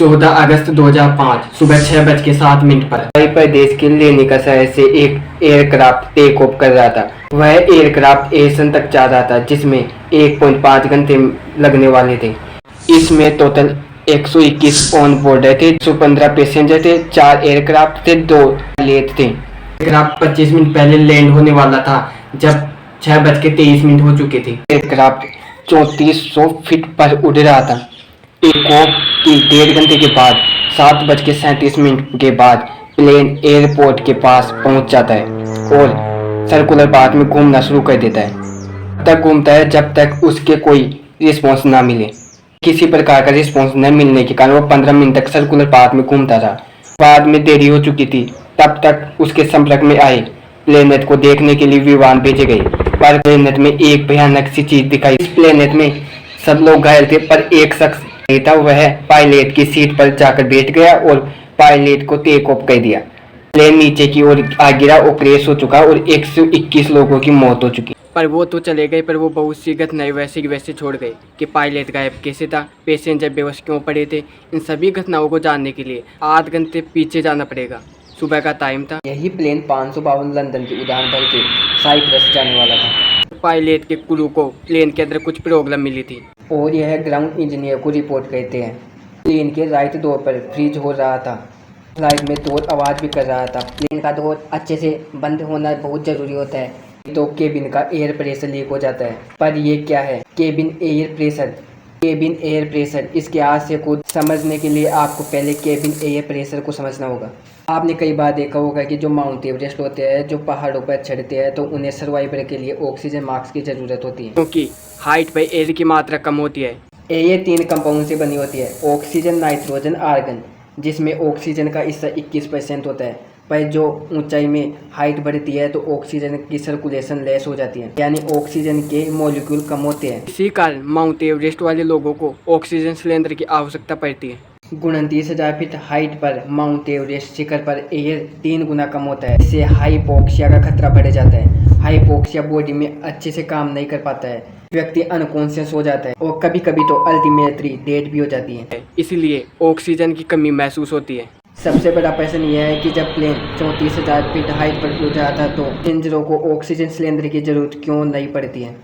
14 अगस्त 2005 सुबह 6:07 पर उत्तर प्रदेश के लेनिका शहर से एक एयरक्राफ्ट टेक ऑफ कर रहा था। वह एयरक्राफ्ट एसन तक जा रहा था, जिसमें 1.5 घंटे लगने वाले थे। इसमें टोटल 121 ऑन बोर्ड थे, 115 पैसेंजर थे, 4 एयरक्राफ्ट थे, 2 पायलट थे। एयरक्राफ्ट 25 मिनट पहले लैंड होने वाला था जब 6:23 हो चुके थे। एयरक्राफ्ट 3400 फीट पर उड़ रहा था। टेक ऑफ की 1.5 घंटे के बाद 7:37 के बाद प्लेन एयरपोर्ट के पास पहुंच जाता है और सर्कुलर पाथ में घूमना शुरू कर देता है। तक घूमता है जब तक उसके कोई रिस्पॉन्स ना मिले। किसी प्रकार का रिस्पॉन्स न मिलने के कारण वो 15 मिनट तक सर्कुलर पाथ में घूमता था। बाद में देरी हो चुकी थी, तब तक उसके संपर्क में आए प्लेनेट को देखने के लिए विमान भेजे गए, पर प्लेनेट में एक भयानक सी चीज दिखाई। इस प्लेनेट में सब लोग घायल थे, पर एक शख्स नहीं था। वह पायलट की सीट पर जाकर बैठ गया और पायलट को टेक ऑफ कर दिया। प्लेन नीचे की ओर आ गिरा और क्रैश हो चुका और 121 लोगों की मौत हो चुकी। पर वो तो चले गए, पर वो बहुत सी घटनाएं वैसे की वैसे छोड़ गए कि पायलट गायब कैसे था, पैसेंजर बेहोश क्यों पड़े थे। इन सभी घटनाओं को जानने के लिए 8 घंटे पीछे जाना पड़ेगा। सुबह का टाइम था। यही प्लेन 552 लंदन की उड़ान भर के साइप्रस जाने वाला था। पायलट के क्रू को प्लेन के अंदर कुछ प्रॉब्लम मिली थी और यह ग्राउंड इंजीनियर को रिपोर्ट करते हैं। प्लेन के राइट डोर पर फ्रीज हो रहा था। फ्लाइट में डोर आवाज़ भी कर रहा था। प्लेन का डोर अच्छे से बंद होना बहुत ज़रूरी होता है, तो केबिन का एयर प्रेशर लीक हो जाता है। पर ये क्या है cabin air pressure? Cabin air pressure, इसके हास्य को समझने के लिए आपको पहले केबिन एयर प्रेशर को समझना होगा। आपने कई बार देखा होगा कि जो माउंट एवरेस्ट होते हैं, जो पहाड़ों पर चढ़ते हैं, तो उन्हें सर्वाइवल के लिए ऑक्सीजन मास्क की ज़रूरत होती है, क्योंकि हाइट पर एयर की मात्रा कम होती है। एयर 3 कंपाउंड से बनी होती है, ऑक्सीजन, नाइट्रोजन, आर्गन, जिसमें ऑक्सीजन का हिस्सा 21% होता है। पर जो ऊंचाई में हाइट बढ़ती है तो ऑक्सीजन की सर्कुलेशन लेस हो जाती है, यानी ऑक्सीजन के मॉलिक्यूल कम होते हैं। इसी कारण माउंट एवरेस्ट वाले लोगों को ऑक्सीजन सिलेंडर की आवश्यकता पड़ती है। 29,000 फीट हाइट पर माउंट एवरेस्ट शिखर पर एयर 3 गुना कम होता है। इससे हाइपोक्सिया का खतरा बढ़ जाता है। हाइपोक्सिया बॉडी में अच्छे से काम नहीं कर पाता है, व्यक्ति अनकॉन्शियस हो जाता है और कभी कभी तो अल्टीमेटली डेथ भी हो जाती है। इसलिए ऑक्सीजन की कमी महसूस होती है। सबसे बड़ा प्रश्न यह है कि जब प्लेन 34,000 फीट हाइट पर उड़ रहा था तो पैसेंजरों को ऑक्सीजन सिलेंडर की जरूरत क्यों नहीं पड़ती है?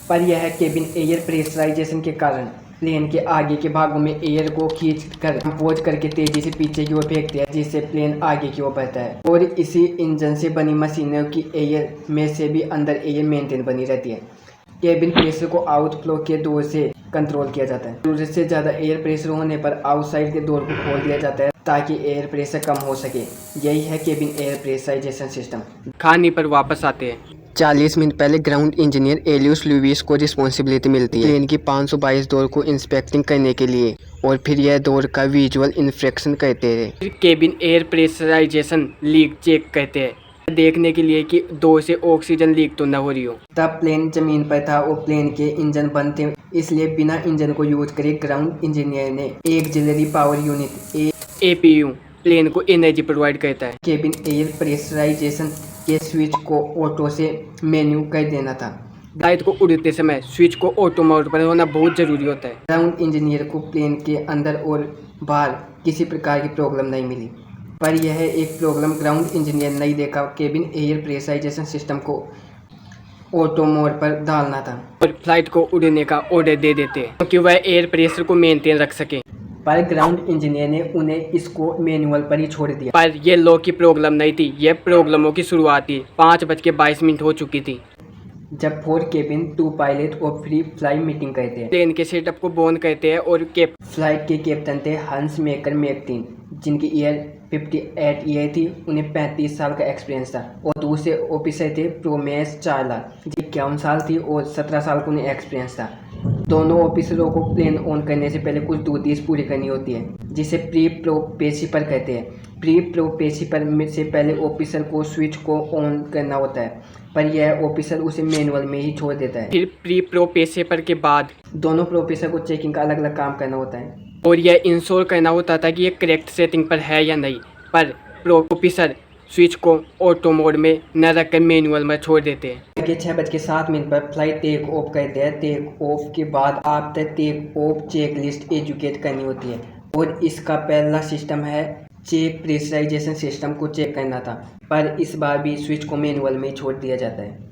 पर यह केबिन एयर प्रेशराइजेशन के कारण प्लेन के आगे के भागों में एयर को खींचकर कंपोज करके तेजी से पीछे की ओर फेंकते हैं, जिससे प्लेन आगे की ओर बढ़ता है। और इसी इंजन से बनी मशीनों की एयर में से भी अंदर एयर मेंटेन बनी रहती है। केबिन प्रेशर को आउटफ्लो के डोर से कंट्रोल किया जाता है। जरूरत से ज़्यादा एयर प्रेशर होने पर आउटसाइड के डोर को खोल दिया जाता है ताकि एयर प्रेशर कम हो सके। यही है केबिन एयर प्रेशराइजेशन सिस्टम। कहानी पर वापस आते हैं। 40 मिनट पहले ग्राउंड इंजीनियर एलियस लुइस को रिस्पॉन्सिबिलिटी मिलती है प्लेन की 522 डोर को इंस्पेक्टिंग करने के लिए, और फिर यह डोर का विजुअल इंस्पेक्शन करते हैं। फिर cabin air pressurization leak check करते हैं, देखने के लिए कि डोर से ऑक्सीजन लीक तो न हो रही हो। तब प्लेन जमीन पर था और प्लेन के इंजन बंद थे, इसलिए बिना इंजन को यूज करे ग्राउंड इंजीनियर ने एक auxiliary power unit APU plane को एनर्जी प्रोवाइड करता है। केबिन एयर प्रेशराइजेशन के स्विच को ऑटो से मेन्यू कर देना था। फ्लाइट को उड़ते समय स्विच को ऑटो मोड पर होना बहुत जरूरी होता है। ग्राउंड इंजीनियर को प्लेन के अंदर और बाहर किसी प्रकार की प्रॉब्लम नहीं मिली, पर यह एक प्रॉब्लम ग्राउंड इंजीनियर नहीं देखा। केबिन एयर प्रेशराइजेशन सिस्टम को ऑटो मोड पर डालना था और फ्लाइट को उड़ने का ऑर्डर दे देते हैं, क्योंकि वह एयर प्रेशर को मेंटेन रख सके। पर ग्राउंड इंजीनियर ने उन्हें इसको मैनुअल पर ही छोड़ दिया। पर यह लो की प्रॉब्लम नहीं थी, यह प्रॉब्लमों की शुरुआत थी। 5:22 हो चुकी थी जब 4 केबिन 2 पायलट और फ्री फ्लाई मीटिंग करते हैं। प्लेन के सेटअप को बॉन्ड करते हैं और फ्लाइट के कैप्टन थे हंस मेकर मैक्टीन, जिनकी ईयर 58 ईयर थी। उन्हें 35 साल का एक्सपीरियंस था। और दूसरे ऑफिसर थे प्रोमेस चार्ला, जी 51 साल थी और 17 साल का उन्हें एक्सपीरियंस था। दोनों ऑफिसरों को प्लेन ऑन करने से पहले कुछ ड्यूटीज पूरी करनी होती है, जिसे प्री प्रोपेसिपर कहते हैं। प्री प्रोपेसिपर से पहले ऑफिसर को स्विच को ऑन करना होता है, पर यह ऑफिसर उसे मैनुअल में ही छोड़ देता है। फिर प्री प्रोपेसिपर के बाद दोनों प्रोफेसर को चेकिंग का अलग अलग काम करना होता है और यह इंश्योर करना होता था कि ये करेक्ट सेटिंग पर है या नहीं। पर प्रोफेसर स्विच को ऑटो मोड में न रखकर मैनुअल में छोड़ देते हैं। 6:07 पर फ्लाइट टेक ऑफ करते हैं। टेक ऑफ के बाद आप तक takeoff checklist execute करनी होती है। और इसका पहला सिस्टम है चेक प्रेशराइजेशन सिस्टम को चेक करना था, पर इस बार भी स्विच को मैनुअल में ही छोड़ दिया जाता है।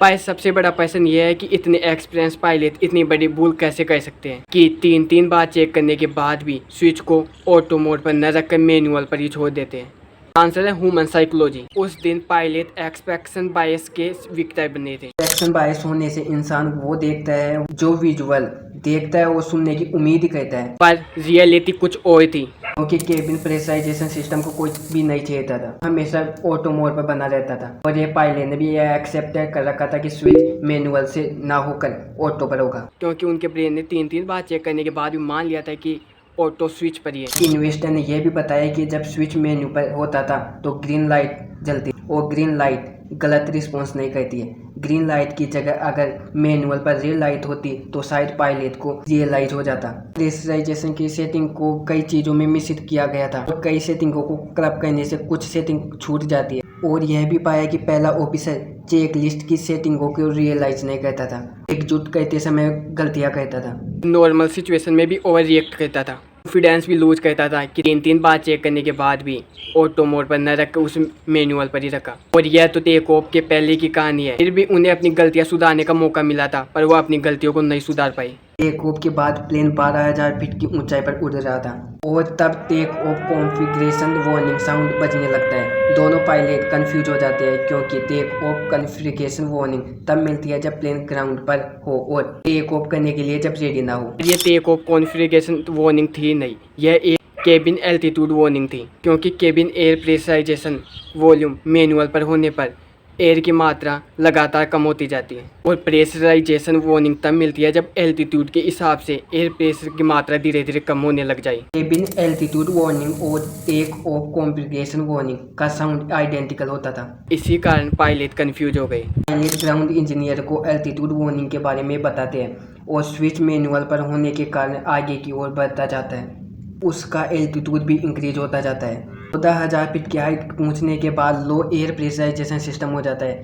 पर सबसे बड़ा प्रश्न यह है कि इतने एक्सपीरियंस पायलट इतनी बड़ी भूल कैसे कर सकते हैं कि तीन बार चेक करने के बाद भी स्विच को ऑटो मोड पर न रखकर मैनुअल पर ही छोड़ देते हैं। आंसर है ह्यूमन साइकोलॉजी। उस दिन पायलट एक्सपेक्टेशन बायस के विक्टर बने थे। एक्सपेक्टेशन बायस होने से इंसान वो देखता है जो विजुअल देखता है, वो सुनने की उम्मीद ही करता है, पर रियलिटी कुछ और थी। क्योंकि केबिन प्रेशराइजेशन सिस्टम को कोई भी नहीं चाहता था, हमेशा ऑटो मोड पर बना रहता था। और ये पायलट ने भी यह एक्सेप्ट कर रखा था कि स्विच मैनुअल से ना होकर ऑटो पर होगा, क्योंकि उनके ब्रेन ने तीन बार चेक करने के बाद भी मान लिया था कि ऑटो स्विच पर ही है। इन्वेस्टर ने यह भी बताया कि जब स्विच मेन्यू पर होता था तो ग्रीन लाइट जलती, और ग्रीन लाइट गलत रिस्पॉन्स नहीं करती है। ग्रीन लाइट की जगह अगर मैनुअल पर रेड लाइट होती तो शायद पायलट को रियलाइज हो जाता। प्रेशराइजेशन की सेटिंग को कई चीज़ों में मिश्रित किया गया था, और कई सेटिंगों को क्लब करने से कुछ सेटिंग छूट जाती है। और यह भी पाया कि पहला ऑफिसर चेक लिस्ट की सेटिंगों को रियलाइज नहीं करता था, एकजुट करते समय गलतियाँ करता था, नॉर्मल सिचुएशन में भी ओवर रिएक्ट करता था, कॉन्फिडेंस भी लूज करता था कि तीन बार चेक करने के बाद भी ऑटो मोड पर न रख उस मैनुअल पर ही रखा। और यह तो टेक ऑफ के पहले की कहानी है। फिर भी उन्हें अपनी गलतियां सुधारने का मौका मिला था, पर वो अपनी गलतियों को नहीं सुधार पाई। टेक ऑफ के बाद प्लेन 12,000 फीट की ऊंचाई पर उड़ रहा था, और तब takeoff configuration warning sound बजने लगता है। दोनों पायलट कंफ्यूज हो जाते हैं, क्योंकि टेक ऑफ कॉन्फ़िगरेशन वार्निंग तब मिलती है जब प्लेन ग्राउंड पर हो और टेक ऑफ करने के लिए जब रेडी ना हो। ये टेक ऑफ कॉन्फ़िगरेशन वार्निंग थी नहीं, यह एक केबिन एल्टीट्यूड वार्निंग थी, क्योंकि cabin air pressurisation volume manual पर होने पर एयर की मात्रा लगातार कम होती जाती है, और प्रेशराइजेशन वार्निंग तब मिलती है जब एल्टीट्यूड के हिसाब से एयर प्रेशर की मात्रा धीरे धीरे कम होने लग जाए। केबिन एल्टीट्यूड वार्निंग और टेक ऑफ कॉन्फ़िगरेशन वार्निंग का साउंड आइडेंटिकल होता था। इसी कारण पायलट कंफ्यूज हो गए। पायलट ग्राउंड इंजीनियर को एल्टीट्यूड वार्निंग के बारे में बताते हैं, और स्विच मैनुअल पर होने के कारण आगे की ओर बढ़ता जाता है, उसका एल्टीट्यूड भी इंक्रीज होता जाता है। 14,000 फीट की हाइट पहुंचने के बाद लो एयर प्रेशराइजेशन सिस्टम हो जाता है।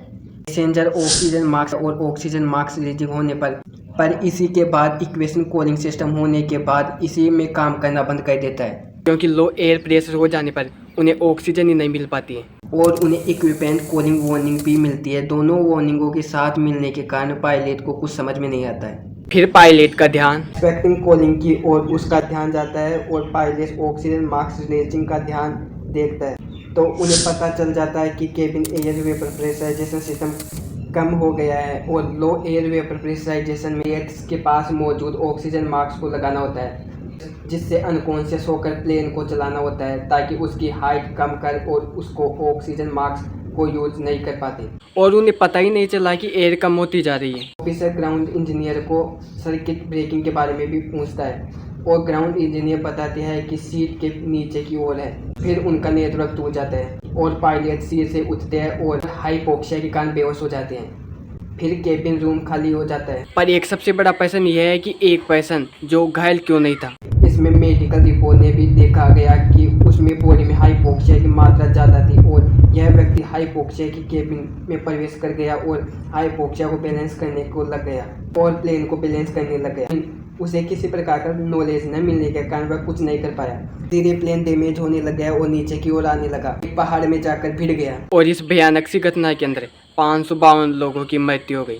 पैसेंजर ऑक्सीजन मास्क और ऑक्सीजन मास्क रिलीजिंग होने पर इसी के बाद इक्वेशन कूलिंग सिस्टम होने के बाद इसी में काम करना बंद कर देता है, क्योंकि लो एयर प्रेशर हो जाने पर उन्हें ऑक्सीजन ही नहीं मिल पाती है, और उन्हें इक्विपमेंट कूलिंग वार्निंग भी मिलती है। दोनों वार्निंगों के साथ मिलने के कारण पायलट को कुछ समझ में नहीं आता है। फिर पायलट का ध्यान एक्सपेक्टिंग कॉलिंग की ओर उसका ध्यान जाता है, और पायलट ऑक्सीजन मास्क रिलीजिंग का ध्यान देखता है, तो उन्हें पता चल जाता है कि cabin air vapour pressurization system कम हो गया है, और लो एयर वेपर प्रेशराइजेशन में एयर्स के पास मौजूद ऑक्सीजन मास्क को लगाना होता है, जिससे अनकॉन्शियस होकर प्लेन को चलाना होता है, ताकि उसकी हाइट कम कर और उसको ऑक्सीजन मास्क को यूज नहीं कर पाते, और उन्हें पता ही नहीं चला कि एयर कम होती जा रही है। ऑफिसर ग्राउंड इंजीनियर को सर्किट ब्रेकिंग के बारे में भी पूछता है, और ग्राउंड इंजीनियर बताते हैं कि सीट के नीचे की ओर है। फिर उनका नेटवर्क टूट जाता है, और पायलट सीट से उठते हैं और हाइपोक्सिया के कारण बेहोश हो जाते हैं। फिर केबिन रूम खाली हो जाता है। पर एक सबसे बड़ा प्रश्न यह है कि एक पर्सन जो घायल क्यों नहीं था। इसमें मेडिकल रिपोर्ट ने भी देखा गया कि उसमें बॉडी में हाइपोक्सिया की मात्रा ज़्यादा थी, और यह व्यक्ति हाइपोक्सिया की केबिन में प्रवेश कर गया और हाइपोक्सिया को बैलेंस करने को लग गया, और प्लेन को बैलेंस करने लग गया। उसे किसी प्रकार का नॉलेज न मिलने के कारण वह कुछ नहीं कर पाया। धीरे प्लेन डैमेज होने लग गया और नीचे की ओर आने लगा, एक पहाड़ में जाकर भिड़ गया, और इस भयानक सी घटना के अंदर 552 लोगों की मृत्यु हो गई।